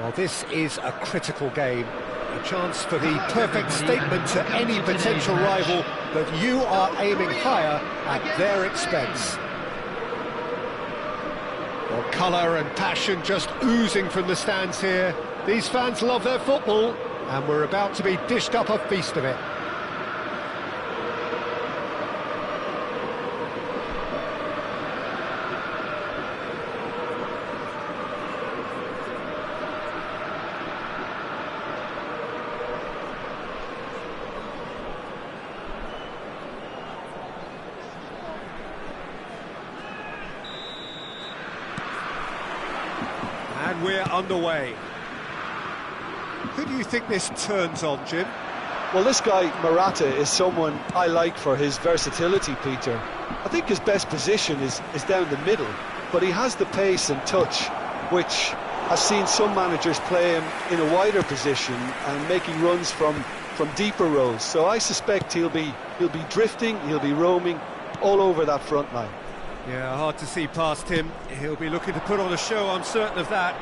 Well, this is a critical game, a chance for the perfect statement to any potential rival that you are aiming higher at their expense. Well, colour and passion just oozing from the stands here. These fans love their football, and we're about to be dished up a feast of it. And we're underway. Who do you think this turns on, Jim? Well, this guy, Morata, is someone I like for his versatility, Peter. I think his best position is down the middle, but he has the pace and touch, which I've seen some managers play him in a wider position and making runs from deeper rows. So I suspect he'll be drifting, he'll be roaming all over that front line. Yeah, hard to see past him. He'll be looking to put on a show, I'm certain of that.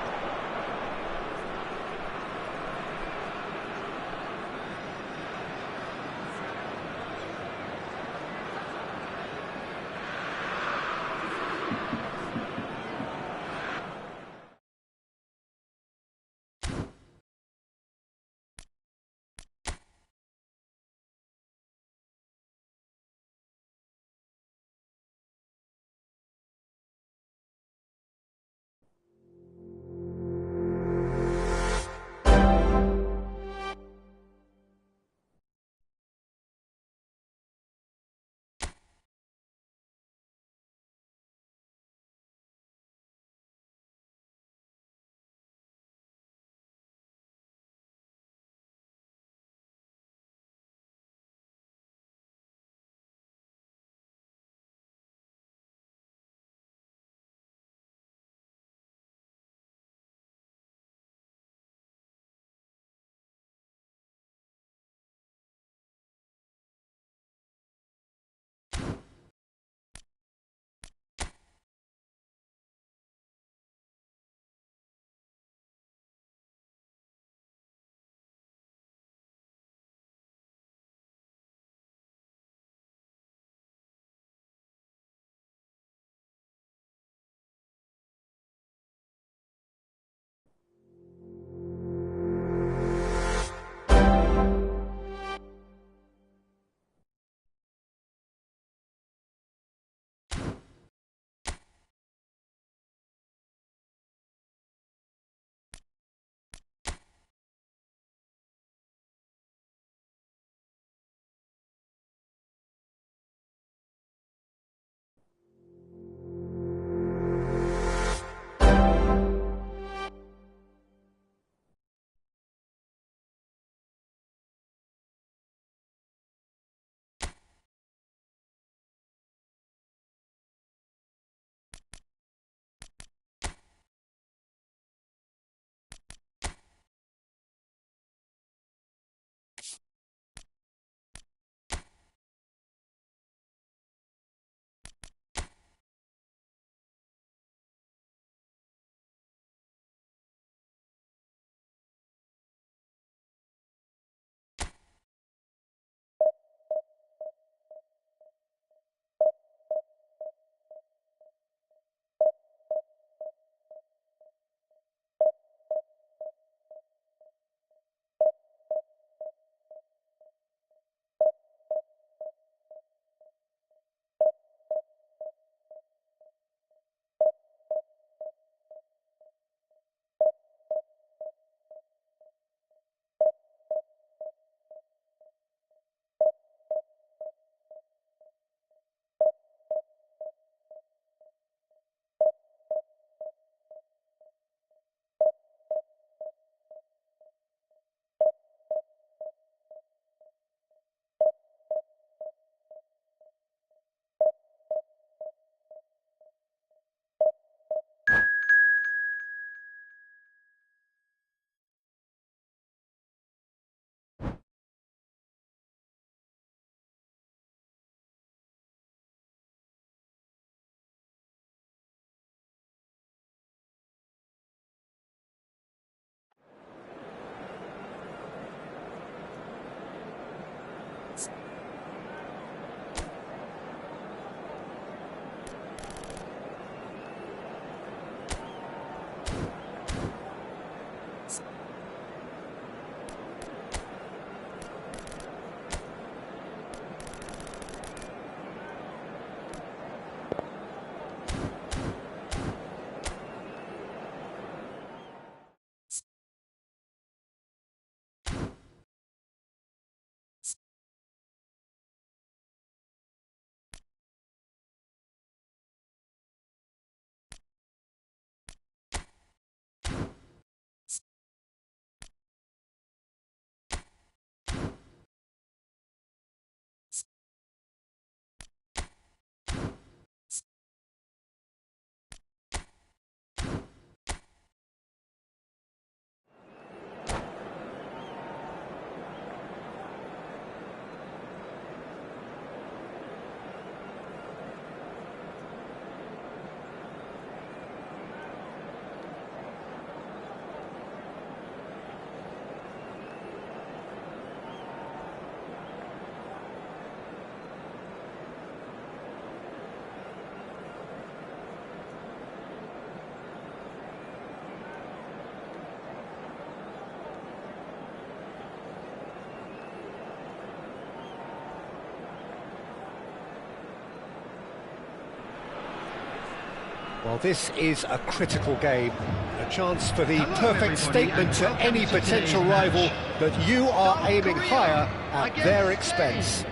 Well, this is a critical game, a chance for the perfect statement to any potential rival that you are aiming higher at their expense.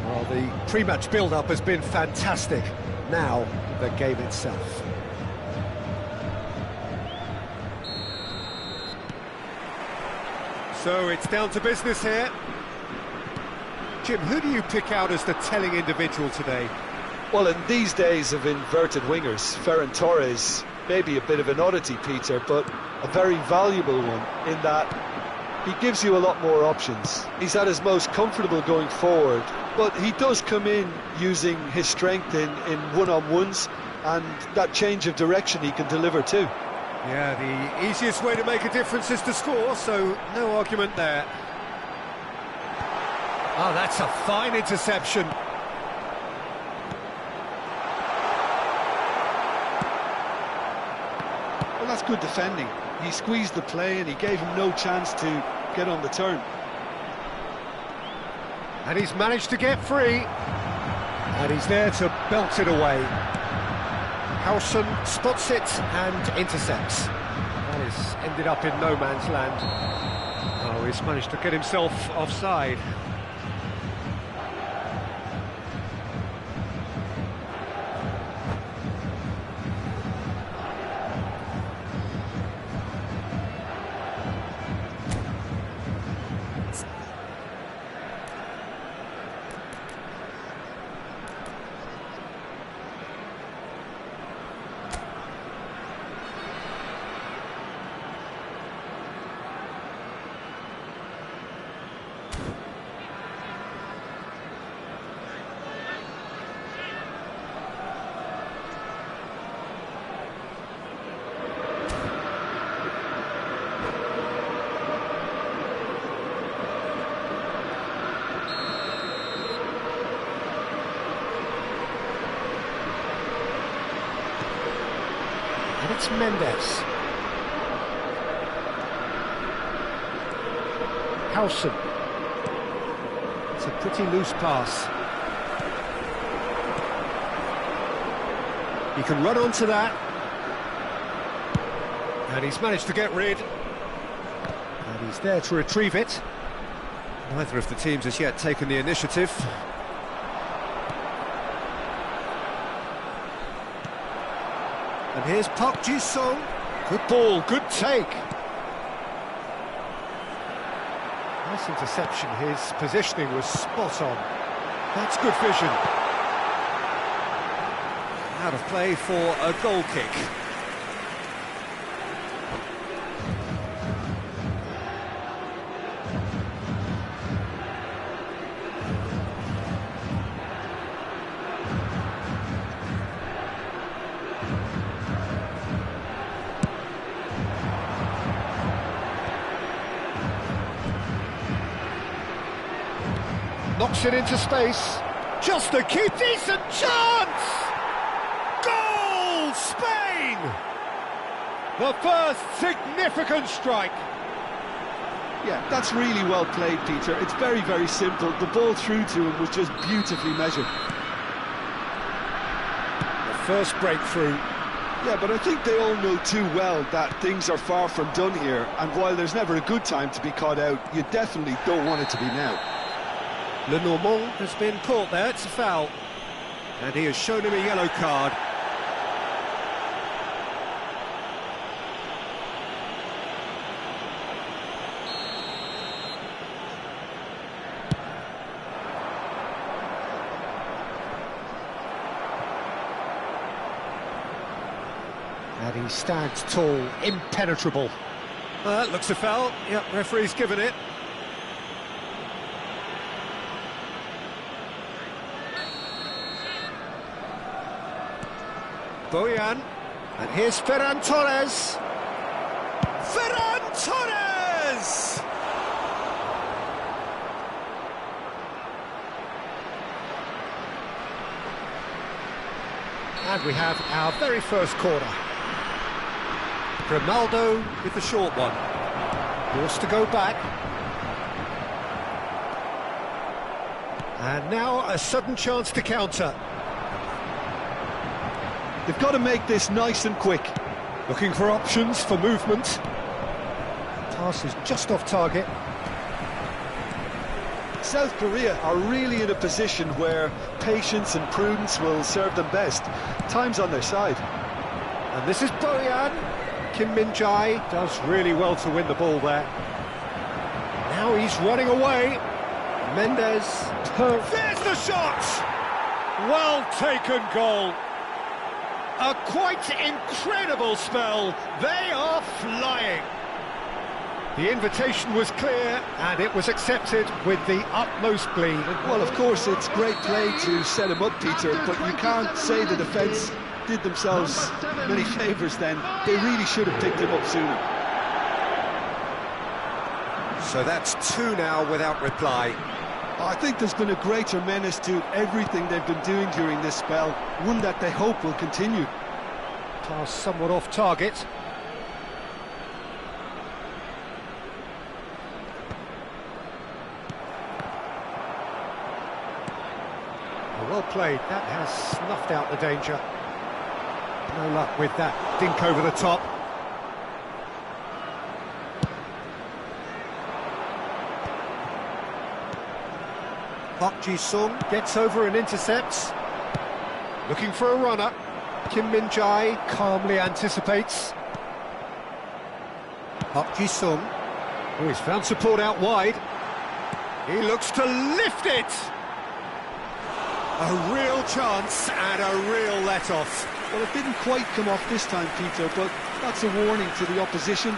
Well, the pre-match build-up has been fantastic. Now, the game itself. So it's down to business here. Jim, who do you pick out as the telling individual today? Well, in these days of inverted wingers, Ferran Torres may be a bit of an oddity, Peter, but a very valuable one in that he gives you a lot more options. He's at his most comfortable going forward, but he does come in using his strength in one-on-ones, and that change of direction he can deliver too. Yeah, the easiest way to make a difference is to score, so no argument there. Oh, that's a fine interception. Well, that's good defending. He squeezed the play and he gave him no chance to get on the turn. And he's managed to get free. And he's there to belt it away. Howson spots it and intercepts. That is ended up in no man's land. Oh, he's managed to get himself offside. And it's Mendes. Howson. It's a pretty loose pass. He can run onto that. And he's managed to get rid. And he's there to retrieve it. Neither of the teams has yet taken the initiative. And here's Park Ji-sung. Good ball, good take. Nice interception, his positioning was spot on. That's good vision. Out of play for a goal kick. Knocks it into space, just a key, decent chance! Goal, Spain! The first significant strike. Yeah, that's really well played, Peter. It's very, very simple. The ball through to him was just beautifully measured. The first breakthrough. Yeah, but I think they all know too well that things are far from done here, and while there's never a good time to be caught out, you definitely don't want it to be now. Lenormand has been caught there, it's a foul. And he has shown him a yellow card. And he stands tall, impenetrable. That looks a foul. Yep, referee's given it. Bojan, and here's Ferran Torres. Ferran Torres! And we have our very first corner. Ronaldo with the short one. Forced to go back. And now a sudden chance to counter. They've got to make this nice and quick. Looking for options for movement. Pass is just off target. South Korea are really in a position where patience and prudence will serve them best. Time's on their side. And this is Boyan. Kim Min-jae does really well to win the ball there. Now he's running away. Mendes. There's the shot! Well taken goal. A quite incredible spell. They are flying. The invitation was clear and it was accepted with the utmost glee. Well, of course, it's great play to set him up, Peter, but you can't say the defence did themselves many favours then. They really should have picked him up sooner. So that's 2 now without reply. I think there's been a greater menace to everything they've been doing during this spell, one that they hope will continue. Pass somewhat off target. Well played, that has snuffed out the danger. No luck with that dink over the top. Park Ji-sung gets over and intercepts. Looking for a runner. Kim Min-jae calmly anticipates. Park Ji-sung, who has found support out wide. He looks to lift it! A real chance and a real let-off. Well, it didn't quite come off this time, Peter, but that's a warning to the opposition.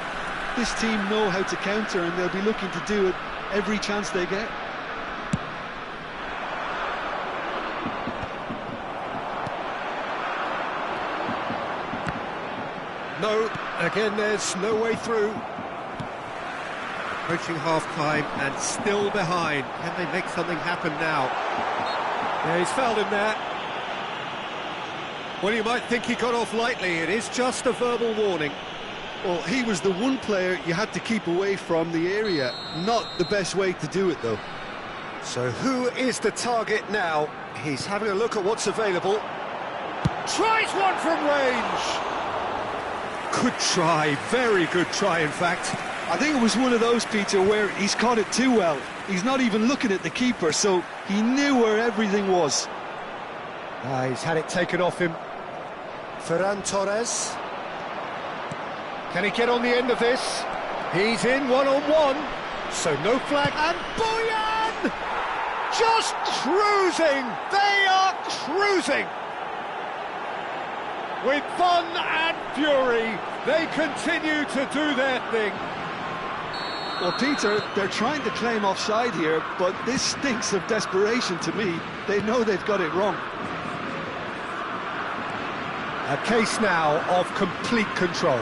This team know how to counter and they'll be looking to do it every chance they get. No, again there's no way through. Approaching half-time and still behind. Can they make something happen now? Yeah, he's fouled him there. Well, you might think he got off lightly. It is just a verbal warning. Well, he was the one player you had to keep away from the area. Not the best way to do it, though. So who is the target now? He's having a look at what's available. Tries one from range! Good try, very good try, in fact. I think it was one of those, Peter, where he's caught it too well. He's not even looking at the keeper, so he knew where everything was. He's had it taken off him. Ferran Torres. Can he get on the end of this? He's in one-on-one, so no flag. And Boyan! Just cruising! They are cruising! With fun and fury, they continue to do their thing. Well, Peter, they're trying to claim offside here, but this stinks of desperation to me. They know they've got it wrong. A case now of complete control.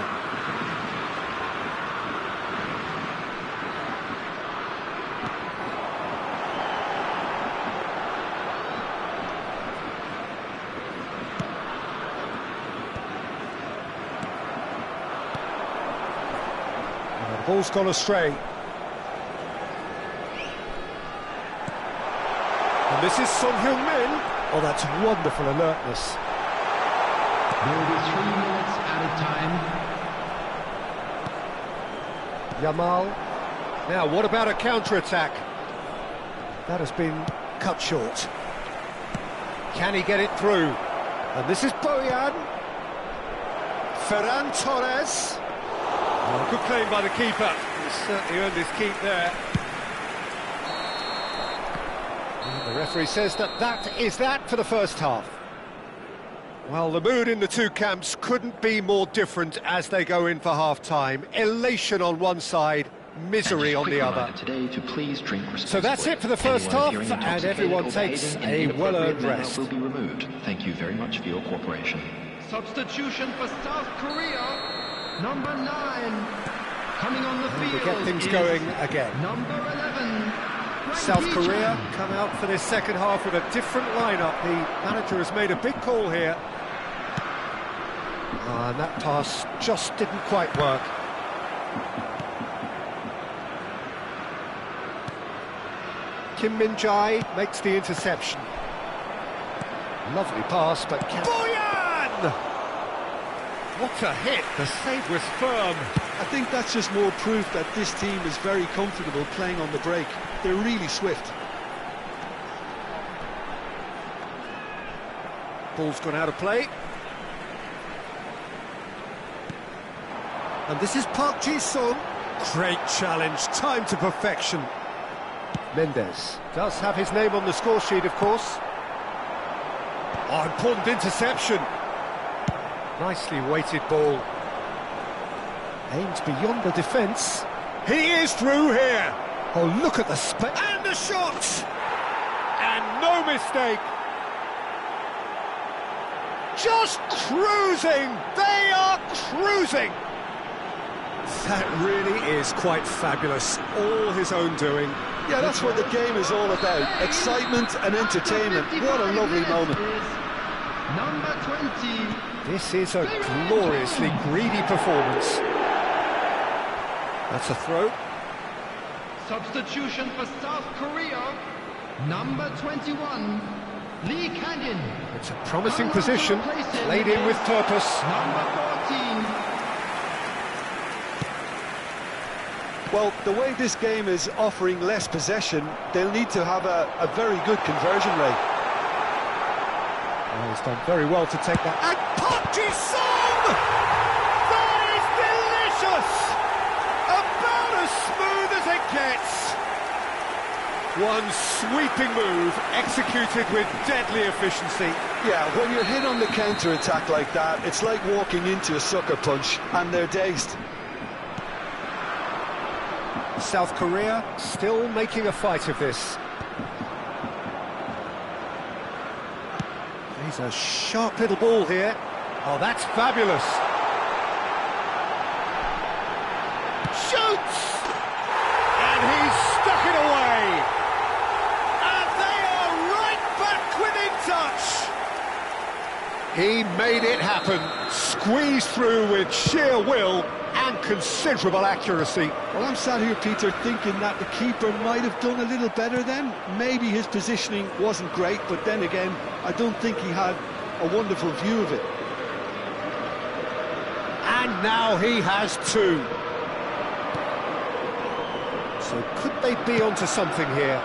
The ball's gone astray. And this is Son Heung-min. Oh, that's wonderful alertness. There will be 3 minutes added time. Yamal. Now, what about a counter-attack? That has been cut short. Can he get it through? And this is Boyan. Ferran Torres. Oh, good claim by the keeper. He's certainly earned his keep there. And the referee says that is that for the first half. Well, the mood in the two camps couldn't be more different as they go in for half-time. Elation on one side, misery on the other. So that's it for the first half, and everyone takes a well-earned rest. Will be removed. Thank you very much for your cooperation. Substitution for South Korea, number 9, coming on the field. To get things going again. Number 11. South Korea come out for this second half with a different lineup. The manager has made a big call here. And that pass just didn't quite work. Kim Min-jae makes the interception. Lovely pass, but can... Boyan! What a hit! The save was firm. I think that's just more proof that this team is very comfortable playing on the break. They're really swift. Ball's gone out of play. And this is Park Ji-sung. Great challenge, time to perfection. Mendes does have his name on the score sheet, of course. Oh, important interception. Nicely weighted ball. Aims beyond the defence. He is through here. Oh, look at the space. And the shot! And no mistake. Just cruising. They are cruising. That really is quite fabulous. All his own doing. Yeah, that's what the game is all about. Excitement and entertainment. What a lovely moment. Number 20. This is a gloriously greedy performance. That's a throw. Substitution for South Korea. Number 21. Lee Canyon. It's a promising position. Played in with purpose. Number 14. Well, the way this game is offering less possession, they'll need to have a very good conversion rate. Oh, he's done very well to take that. And Park Ji-sung! That is delicious! About as smooth as it gets. One sweeping move, executed with deadly efficiency. Yeah, when you're hit on the counter-attack like that, it's like walking into a sucker punch, and they're dazed. South Korea still making a fight of this. He's a sharp little ball here. Oh, that's fabulous. Shoots! And he's stuck it away. And they are right back within touch. He made it happen. Squeezed through with sheer will and considerable accuracy. Well, I'm sat here, Peter, thinking that the keeper might have done a little better then. Maybe his positioning wasn't great, but then again, I don't think he had a wonderful view of it. And now he has two. So could they be onto something here?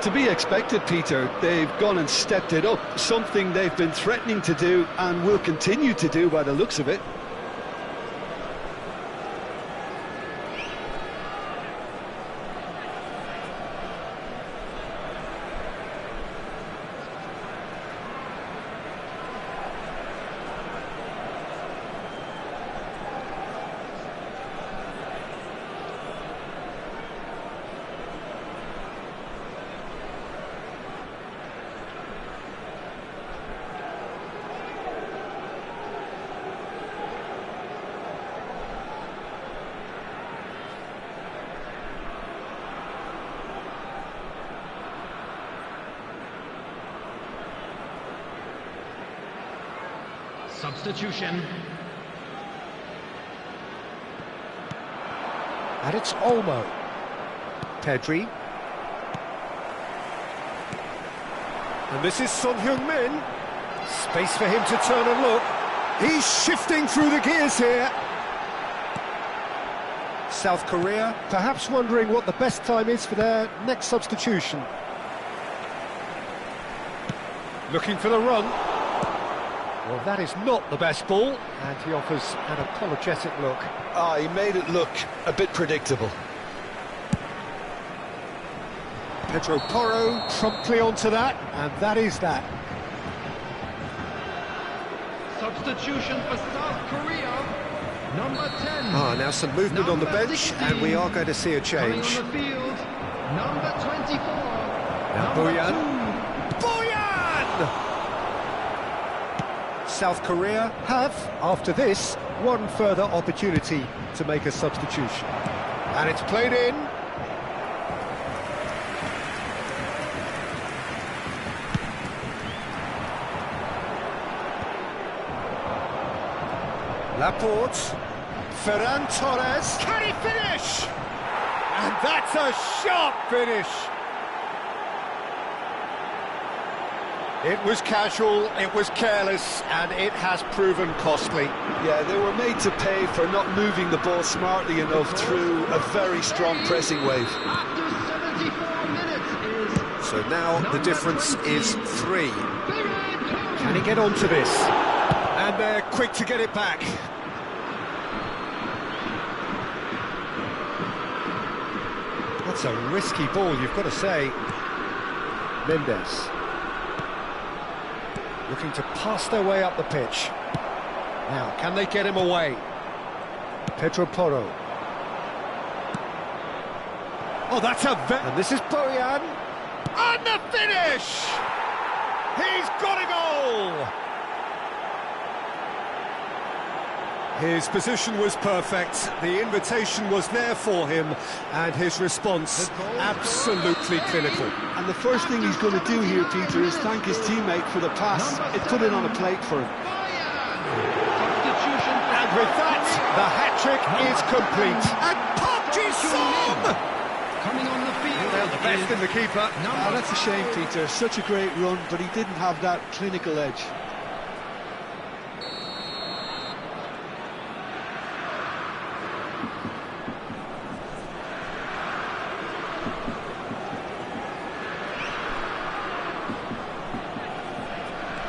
To be expected, Peter. They've gone and stepped it up, something they've been threatening to do and will continue to do by the looks of it. Substitution. And it's Olmo. Pedri. And this is Son Heung-min. Space for him to turn and look. He's shifting through the gears here. South Korea perhaps wondering what the best time is for their next substitution. Looking for the run. Well, that is not the best ball, and he offers an apologetic look. Ah, he made it look a bit predictable. Pedro Porro promptly onto that, and that is that. Substitution for South Korea. Number 10. Ah, now some movement on the bench, 16. and we are going to see a Coming change. on the field. Number 24. Now Number Boyan. Boyan! South Korea have, after this, one further opportunity to make a substitution. And it's played in. Laporte. Ferran Torres. Can he finish? And that's a sharp finish. It was casual, it was careless, and it has proven costly. Yeah, they were made to pay for not moving the ball smartly enough through a very strong pressing wave. After 74 minutes is... So now the difference is 3. Can he get onto this? And they're quick to get it back. That's a risky ball, you've got to say. Mendes. Looking to pass their way up the pitch. Now, can they get him away? Pedro Porro. Oh, that's a and this is Bojan. And the finish! He's got a goal! His position was perfect, the invitation was there for him, and his response absolutely clinical. And the first thing he's going to do here, Peter, is thank his teammate for the pass. It put it on a plate for him. And with that, the hat-trick is complete. And Park Ji-sung! Coming on the field. Well, the best in the keeper. That's a shame, Peter. Such a great run, but he didn't have that clinical edge.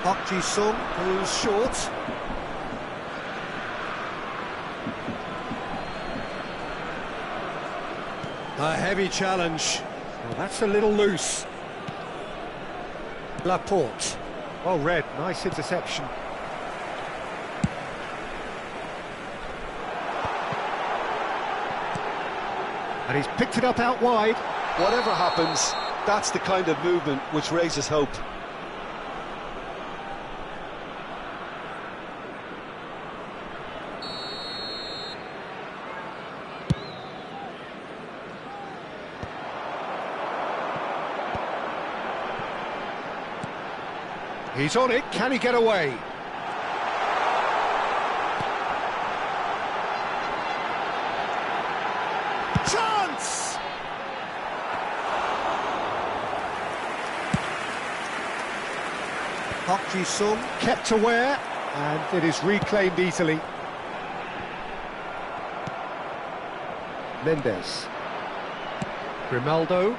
Park Ji-sung, who's short. A heavy challenge. Well, that's a little loose. Laporte. Well read, nice interception. And he's picked it up out wide. Whatever happens, that's the kind of movement which raises hope. He's on it, can he get away? Chance! Park Ji-sung kept aware, and it is reclaimed easily. Mendes. Grimaldo.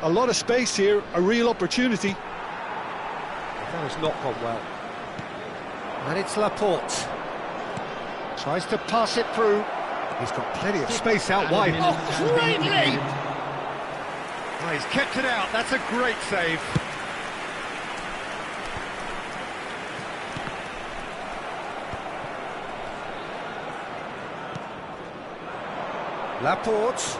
A lot of space here, a real opportunity. That has not gone well. And it's Laporte. Tries to pass it through. He's got plenty of space out wide. Oh, great leap! Oh, he's kept it out. That's a great save. Laporte.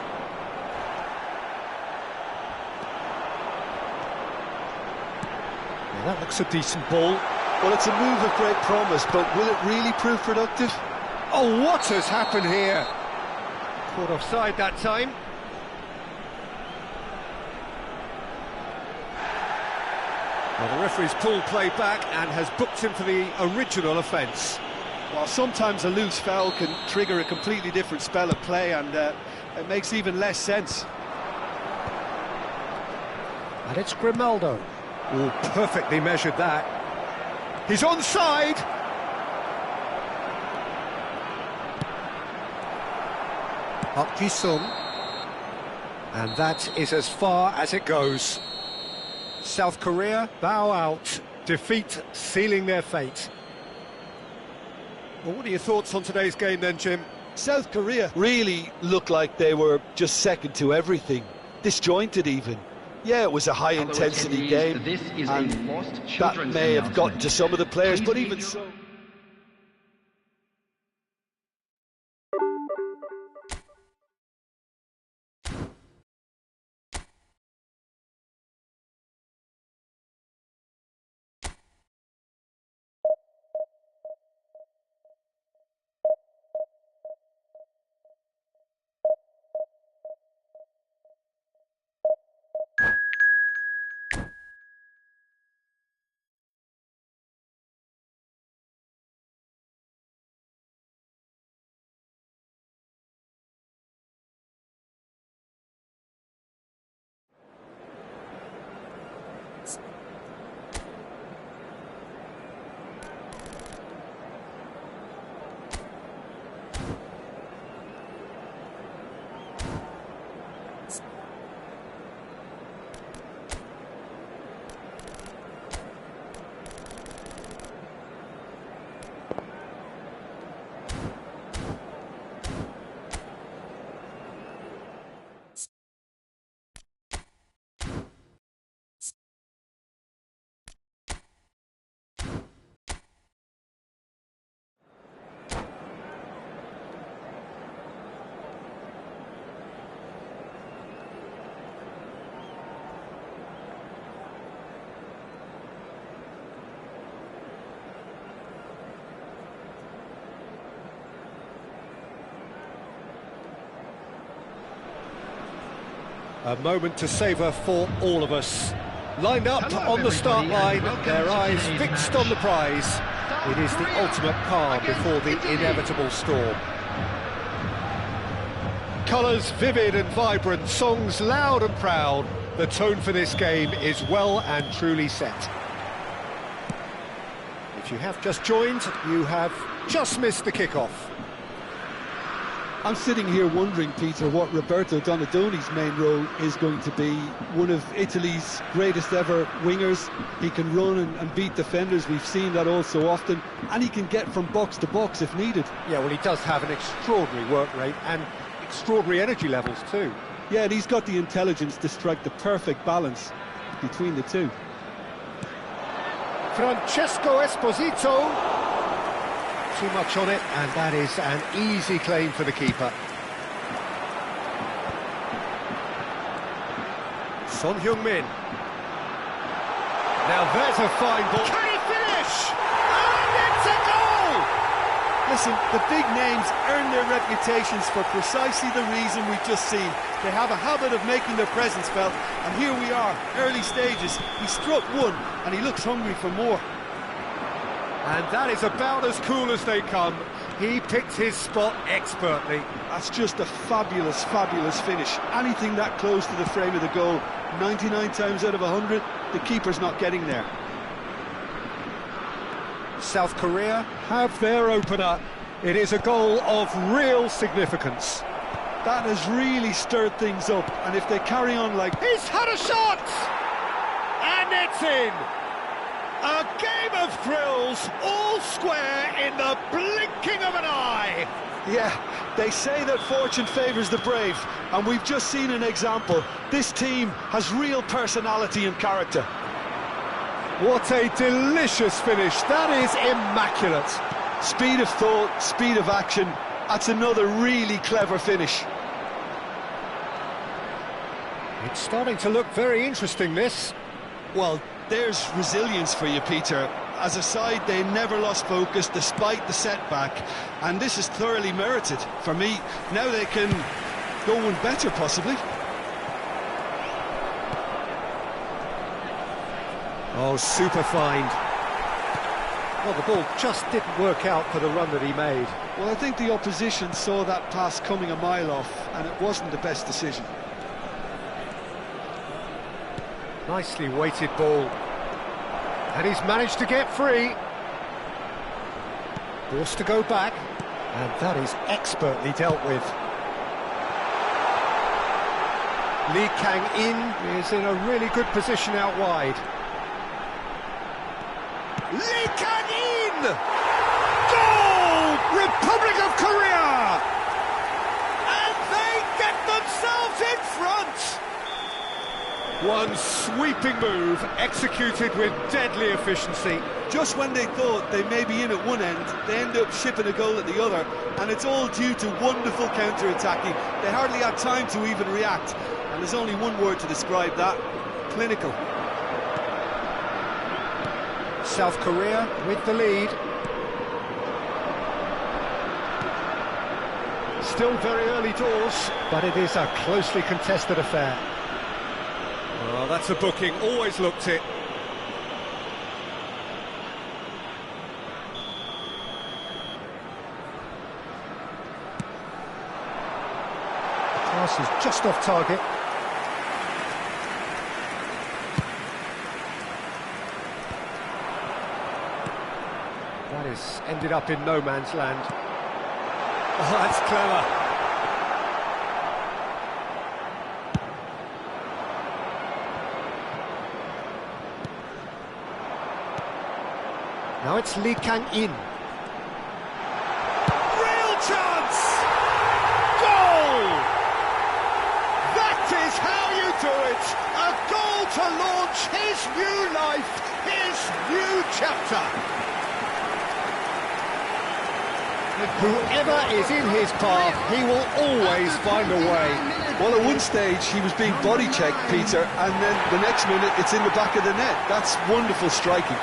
That looks a decent ball. Well, it's a move of great promise, but will it really prove productive? Oh, what has happened here? Caught offside that time. Well, the referee's pulled play back and has booked him for the original offence. Well, sometimes a loose foul can trigger a completely different spell of play, and it makes even less sense. And it's Grimaldo. Oh, perfectly measured that. He's onside! Park Ji-sung. And that is as far as it goes. South Korea bow out. Defeat sealing their fate. Well, what are your thoughts on today's game then, Jim? South Korea really looked like they were just second to everything. Disjointed even. Yeah, it was a high-intensity game, and that may have gotten to some of the players, but even so... A moment to savour for all of us. Lined up Hello, on the start everybody, line, and welcome their to eyes today's fixed match. on the prize. South It is the Korea ultimate calm before the against Italy. inevitable storm. Colours vivid and vibrant, songs loud and proud. The tone for this game is well and truly set. If you have just joined, you have just missed the kickoff. I'm sitting here wondering, Peter, what Roberto Donadoni's main role is going to be. One of Italy's greatest ever wingers. He can run and beat defenders. We've seen that all so often. And he can get from box to box if needed. Yeah, well, he does have an extraordinary work rate and extraordinary energy levels too. Yeah, and he's got the intelligence to strike the perfect balance between the two. Francesco Esposito. Too much on it, and that is an easy claim for the keeper. Son Heung-min. Now there's a fine ball. Can he finish? And it's a goal! Listen, the big names earn their reputations for precisely the reason we've just seen. They have a habit of making their presence felt, and here we are, early stages. He struck one, and he looks hungry for more. And that is about as cool as they come. He picked his spot expertly. That's just a fabulous, fabulous finish. Anything that close to the frame of the goal, 99 times out of 100, the keeper's not getting there. South Korea have their opener. It is a goal of real significance. That has really stirred things up, and if they carry on like... He's had a shot! And it's in! A game of thrills, all square in the blinking of an eye! Yeah, they say that fortune favours the brave, and we've just seen an example. This team has real personality and character. What a delicious finish, that is immaculate. Speed of thought, speed of action, that's another really clever finish. It's starting to look very interesting, this. Well, there's resilience for you, Peter. As a side, they never lost focus despite the setback, and this is thoroughly merited for me. Now they can go one better, possibly. Oh, super find. Well, the ball just didn't work out for the run that he made. Well, I think the opposition saw that pass coming a mile off, and it wasn't the best decision. Nicely weighted ball. And he's managed to get free. Forced to go back. And that is expertly dealt with. Lee Kang-in is in a really good position out wide. Lee Kang-in! Goal! Republic of Korea! And they get themselves in front! One sweeping move, executed with deadly efficiency. Just when they thought they may be in at one end, they end up shipping a goal at the other, and it's all due to wonderful counter-attacking. They hardly had time to even react, and there's only one word to describe that: clinical. South Korea with the lead. Still very early doors, but it is a closely contested affair. Well, that's a booking, always looked it. Pass is just off target. That has ended up in no man's land. Oh, that's clever. Now it's Lee Kang-in. Real chance! Goal! That is how you do it! A goal to launch his new life, his new chapter. Whoever is in his path, he will always find a way. Well, at one stage he was being body checked, Peter, and then the next minute it's in the back of the net. That's wonderful striking.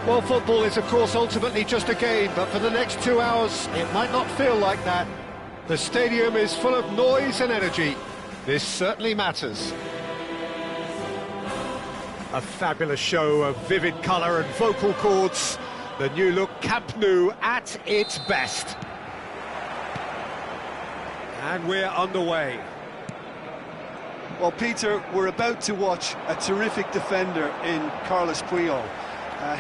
Well, football is, of course, ultimately just a game, but for the next 2 hours, it might not feel like that. The stadium is full of noise and energy. This certainly matters. A fabulous show of vivid colour and vocal cords. The new look Camp Nou at its best. And we're underway. Well, Peter, we're about to watch a terrific defender in Carlos Puyol.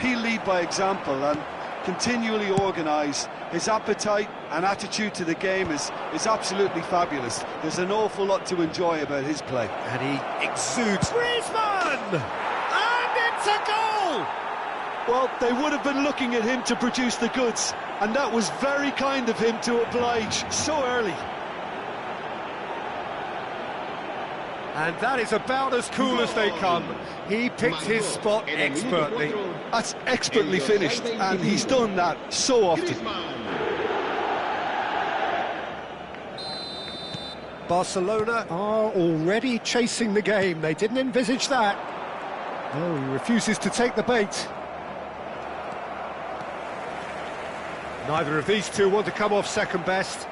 He'll lead by example and continually organise. His appetite and attitude to the game is absolutely fabulous. There's an awful lot to enjoy about his play. And he exudes Griezmann! And it's a goal! Well, they would have been looking at him to produce the goods, and that was very kind of him to oblige so early. And that is about as cool as they come. He picked his spot expertly. That's expertly finished, and he's done that so often. Barcelona are already chasing the game. They didn't envisage that. No, he refuses to take the bait. Neither of these two want to come off second best.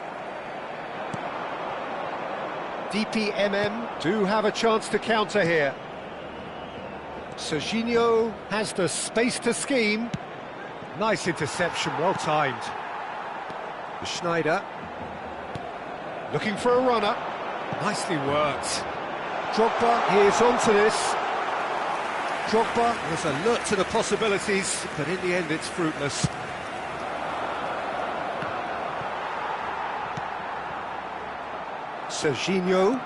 DPMM do have a chance to counter here. Serginho has the space to scheme. Nice interception, well timed. Schneider looking for a runner. Nicely worked. Drogba is onto this. Drogba was alert to the possibilities, but in the end it's fruitless. Serginho.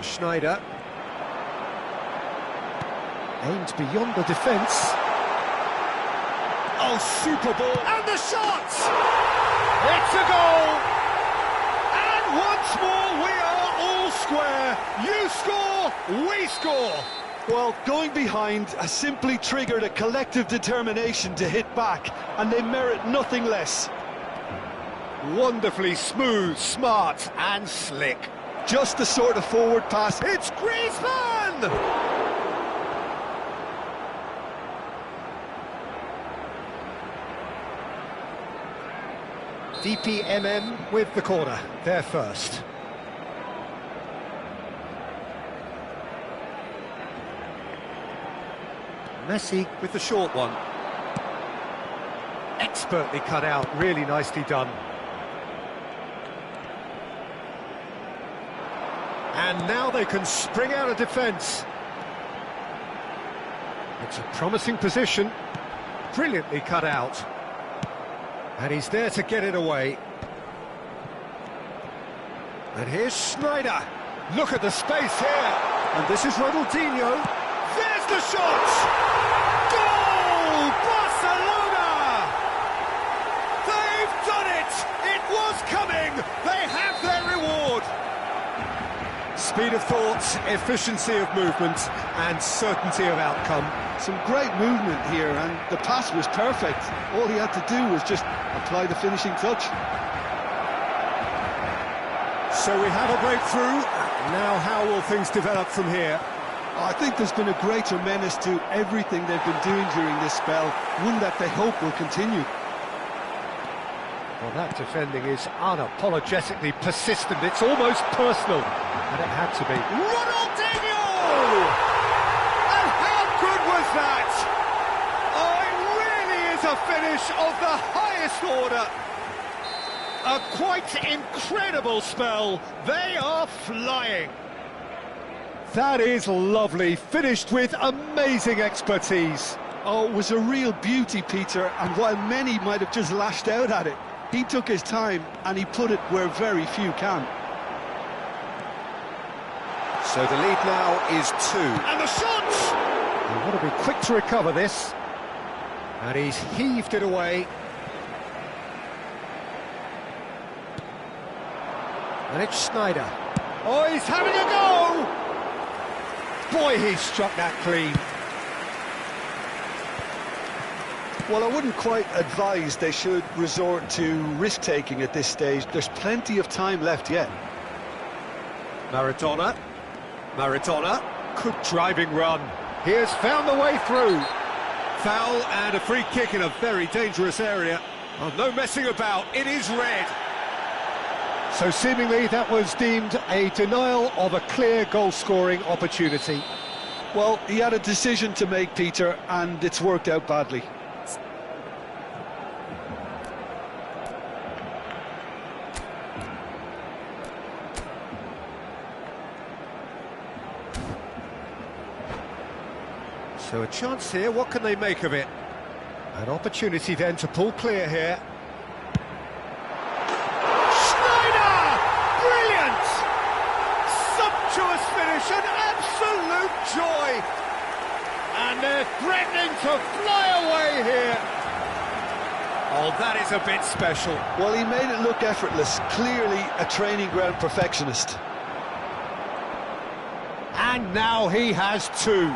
Schneider. Aimed beyond the defence. Oh, super ball. And the shot! It's a goal! And once more we are all square. You score, we score. Well, going behind has simply triggered a collective determination to hit back, and they merit nothing less. Wonderfully smooth, smart and slick. Just the sort of forward pass. It's Griezmann! DPMM with the corner, there first. Messi with the short one. Expertly cut out, really nicely done. And now they can spring out of defence. It's a promising position, brilliantly cut out. And he's there to get it away. And here's Schneider. Look at the space here. And this is Ronaldinho. There's the shot! Goal! Barcelona! They've done it! It was coming! They have their reward! Speed of thought, efficiency of movement, and certainty of outcome. Some great movement here, and the pass was perfect. All he had to do was just apply the finishing touch. So we have a breakthrough. Now how will things develop from here? I think there's been a greater menace to everything they've been doing during this spell, one that they hope will continue. Well, that defending is unapologetically persistent. It's almost personal, and it had to be. Ronaldinho! And how good was that? Oh, it really is a finish of the highest order. A quite incredible spell. They are flying. That is lovely, finished with amazing expertise. Oh, it was a real beauty, Peter, and while many might have just lashed out at it, he took his time and he put it where very few can. So the lead now is 2. And the shot! They want to be quick to recover this. And he's heaved it away. And it's Schneider. Oh, he's having a go! Boy, he struck that clean. Well, I wouldn't quite advise they should resort to risk-taking at this stage. There's plenty of time left yet. Maradona. Maradona. Good driving run. He has found the way through. Foul and a free kick in a very dangerous area. Oh, no messing about, it is red. So seemingly that was deemed a denial of a clear goal-scoring opportunity. Well, he had a decision to make, Peter, and it's worked out badly. So a chance here, what can they make of it? An opportunity then to pull clear here. Schneider! Brilliant! Sumptuous finish, an absolute joy! And they're threatening to fly away here. Oh, that is a bit special. Well, he made it look effortless, clearly a training ground perfectionist. And now he has two.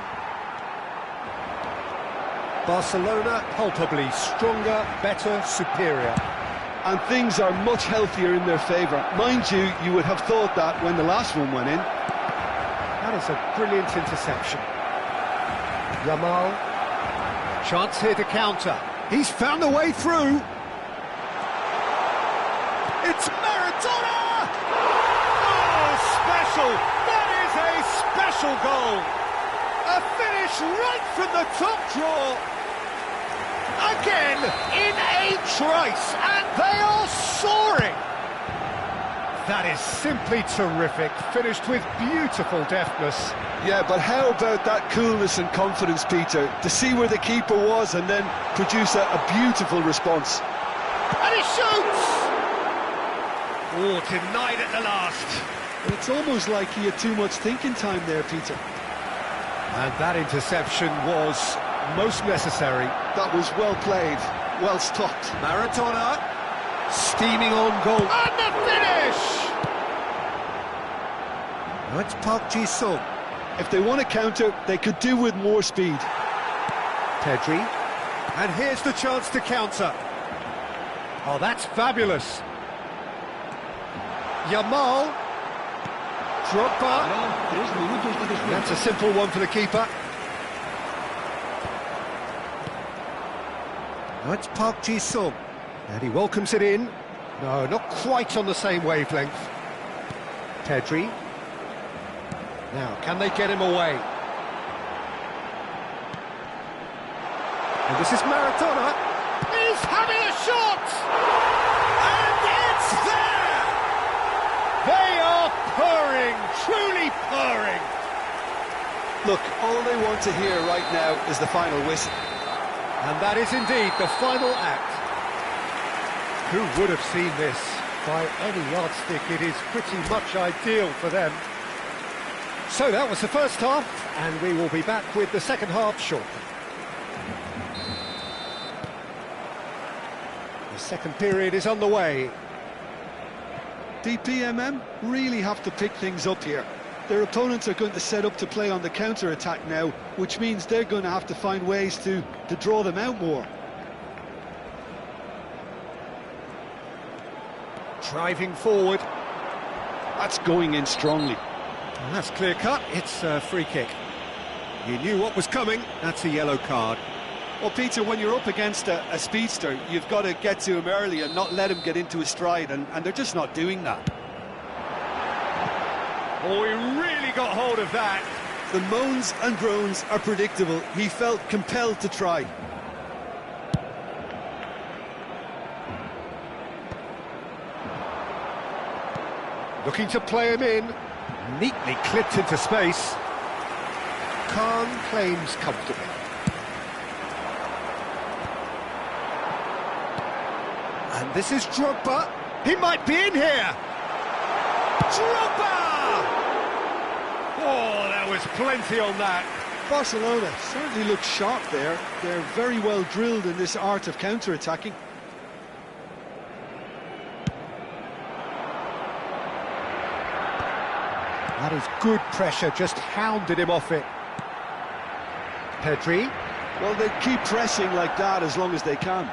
Barcelona palpably stronger, better, superior. And things are much healthier in their favour. Mind you, you would have thought that when the last one went in. That is a brilliant interception. Yamal. Chance here to counter. He's found a way through. It's Maradona! Oh, special! That is a special goal! A finish right from the top draw. Again, in a trice, and they are soaring. That is simply terrific, finished with beautiful deftness. Yeah, but how about that coolness and confidence, Peter, to see where the keeper was and then produce a beautiful response. And he shoots! Oh, denied at the last. It's almost like he had too much thinking time there, Peter. And that interception was most necessary. That was well played, well stopped. Maradona, steaming on goal. And the finish! That's Park Ji-sung. If they want to counter, they could do with more speed. Pedri. And here's the chance to counter. Oh, that's fabulous. Yamal. Drogba. That's a simple one for the keeper. That's Park Ji-sung. And he welcomes it in. No, not quite on the same wavelength. Pedri. Now, can they get him away? And this is Maradona. He's having a shot! And it's there! They are purring, truly purring. Look, all they want to hear right now is the final whistle. And that is indeed the final act. Who would have seen this? By any yardstick, it is pretty much ideal for them. So that was the first half, and we will be back with the second half shortly. The second period is underway. DPMM really have to pick things up here. Their opponents are going to set up to play on the counter-attack now, which means they're going to have to find ways to draw them out more. Driving forward. That's going in strongly. And that's clear-cut, it's a free kick. You knew what was coming, that's a yellow card. Well, Peter, when you're up against a speedster, you've got to get to him early and not let him get into a stride, and they're just not doing that. Oh, he really got hold of that. The moans and groans are predictable. He felt compelled to try. Looking to play him in. Neatly clipped into space. Khan claims comfortably. And this is Drogba. He might be in here. Drogba! Oh, there was plenty on that. Barcelona certainly look sharp there. They're very well drilled in this art of counter-attacking. That is good pressure, just hounded him off it. Pedri. Well, they keep pressing like that as long as they can.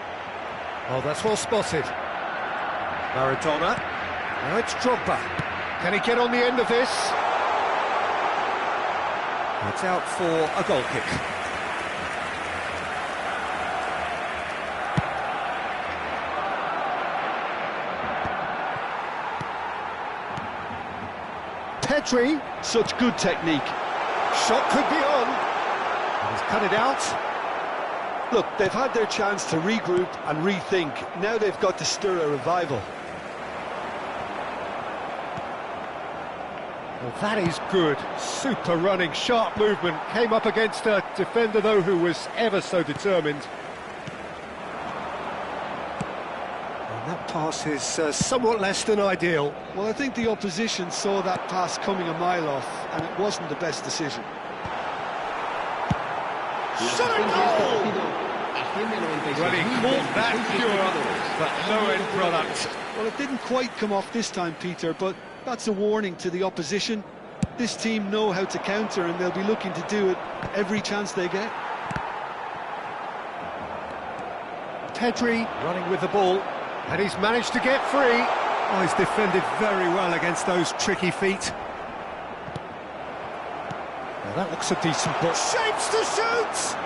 Oh, that's well spotted. Maradona. Now it's Drogba. Can he get on the end of this? It's out for a goal kick. Petri, Such good technique. shot could be on. And he's cut it out. Look, they've had their chance to regroup and rethink. Now they've got to stir a revival. Well, that is good. Super running, sharp movement. Came up against a defender, though, who was ever so determined. And that pass is somewhat less than ideal. Well, I think the opposition saw that pass coming a mile off, and it wasn't the best decision. Shot a goal! Well, he caught that pure, but no end product. Well, it didn't quite come off this time, Peter, but that's a warning to the opposition. This team know how to counter, and they'll be looking to do it every chance they get. Petri running with the ball, and he's managed to get free. Oh, he's defended very well against those tricky feet. Now that looks a decent ball. Shapes to shoot!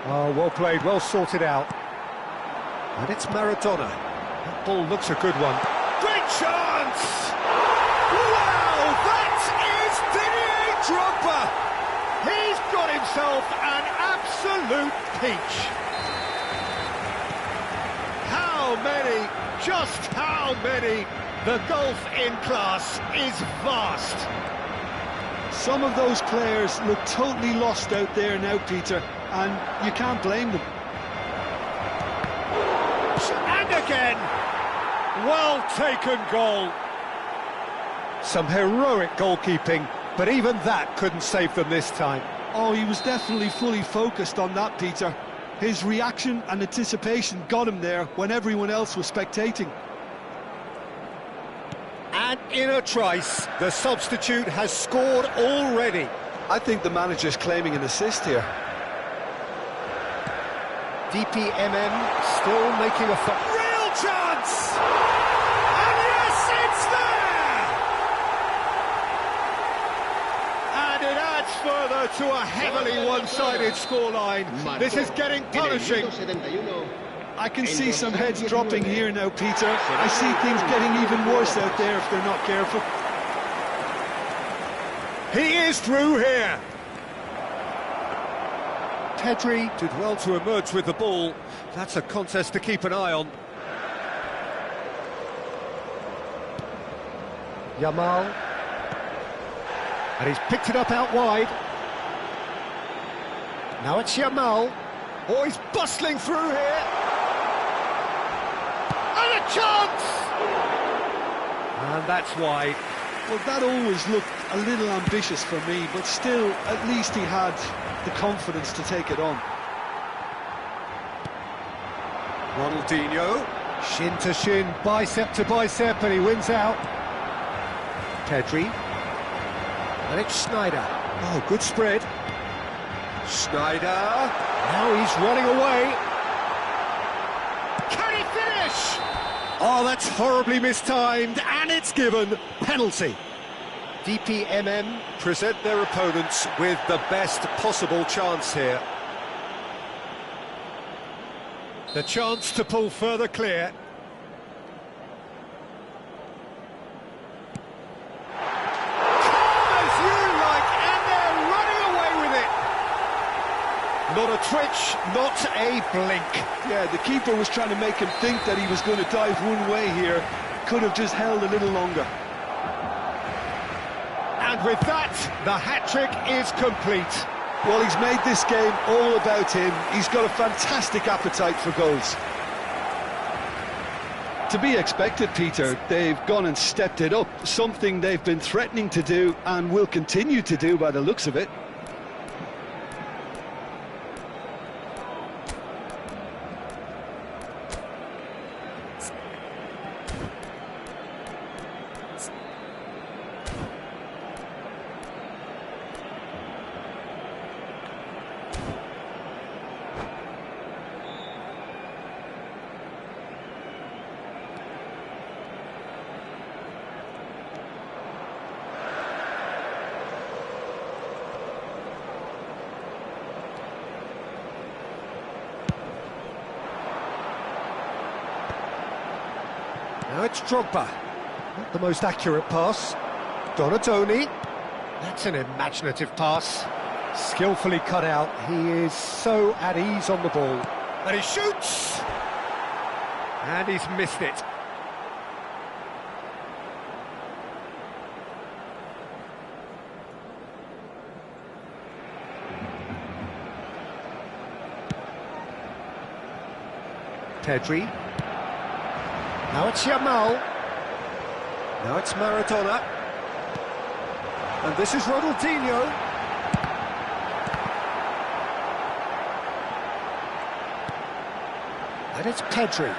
Oh, well played, well sorted out. And it's Maradona. That ball looks a good one. Great chance! Wow, that is Didier Drogba! He's got himself an absolute peach. How many, just how many? The golf in class is vast. Some of those players look totally lost out there now, Peter, and you can't blame them. And again, well taken goal. Some heroic goalkeeping, but even that couldn't save them this time. Oh, he was definitely fully focused on that, Peter. His reaction and anticipation got him there when everyone else was spectating. And in a trice, the substitute has scored already. I think the manager's claiming an assist here. DPMM still making a real chance! And yes, it's there! And it adds further to a heavily one-sided scoreline. This is getting punishing. I can see some heads dropping here now, Peter. I see things getting even worse out there if they're not careful. He is through here. Petri did well to emerge with the ball. That's a contest to keep an eye on. Yamal. And he's picked it up out wide. Now it's Yamal. Oh, he's bustling through here. And a chance! And that's wide. Well, that always looked a little ambitious for me, but still, at least he had the confidence to take it on. Ronaldinho, shin to shin, bicep to bicep, and he wins out. Pedri, and it's Sneijder. Oh, good spread. Sneijder, now he's running away. Can he finish? Oh, that's horribly mistimed, and it's given penalty. DPMM present their opponents with the best possible chance here. The chance to pull further clear. Calm as you like, and they're running away with it. Not a twitch, not a blink. Yeah, the keeper was trying to make him think that he was going to dive one way here. Could have just held a little longer. And with that, the hat-trick is complete. Well, he's made this game all about him. He's got a fantastic appetite for goals. To be expected, Peter. They've gone and stepped it up, something they've been threatening to do and will continue to do by the looks of it. Now it's Drogba. Not the most accurate pass. Donatoni. That's an imaginative pass. Skillfully cut out. He is so at ease on the ball. And he shoots! And he's missed it. Pedri. Now it's Yamal. Now it's Maradona. And this is Ronaldinho. And it's Pedri.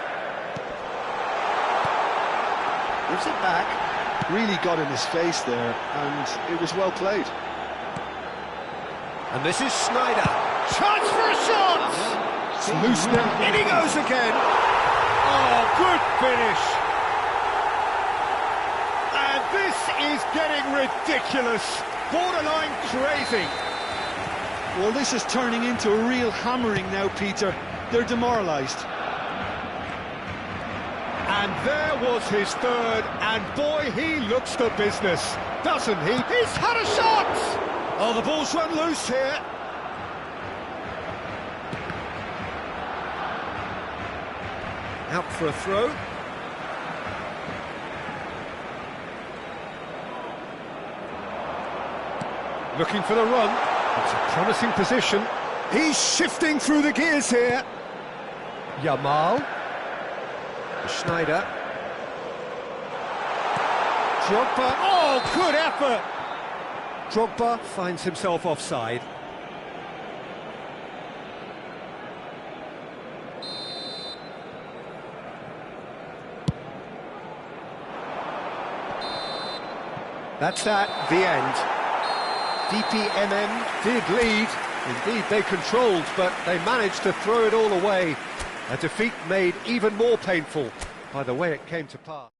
Gives it back. Really got in his face there, and it was well played. And this is Snyder. Chance for a shot! It's loose now. In he goes again. Oh, good finish. And this is getting ridiculous. Borderline crazy. Well, this is turning into a real hammering now, Peter. They're demoralised. And there was his third, and boy, he looks the business, doesn't he? He's had a shot! Oh, the ball's run loose here. Out for a throw. Looking for the run. It's a promising position. He's shifting through the gears here. Yamal. Schneider. Drogba. Oh, good effort! Drogba finds himself offside. That's that, the end. DPMM did lead. Indeed, they controlled, but they managed to throw it all away. A defeat made even more painful by the way it came to pass.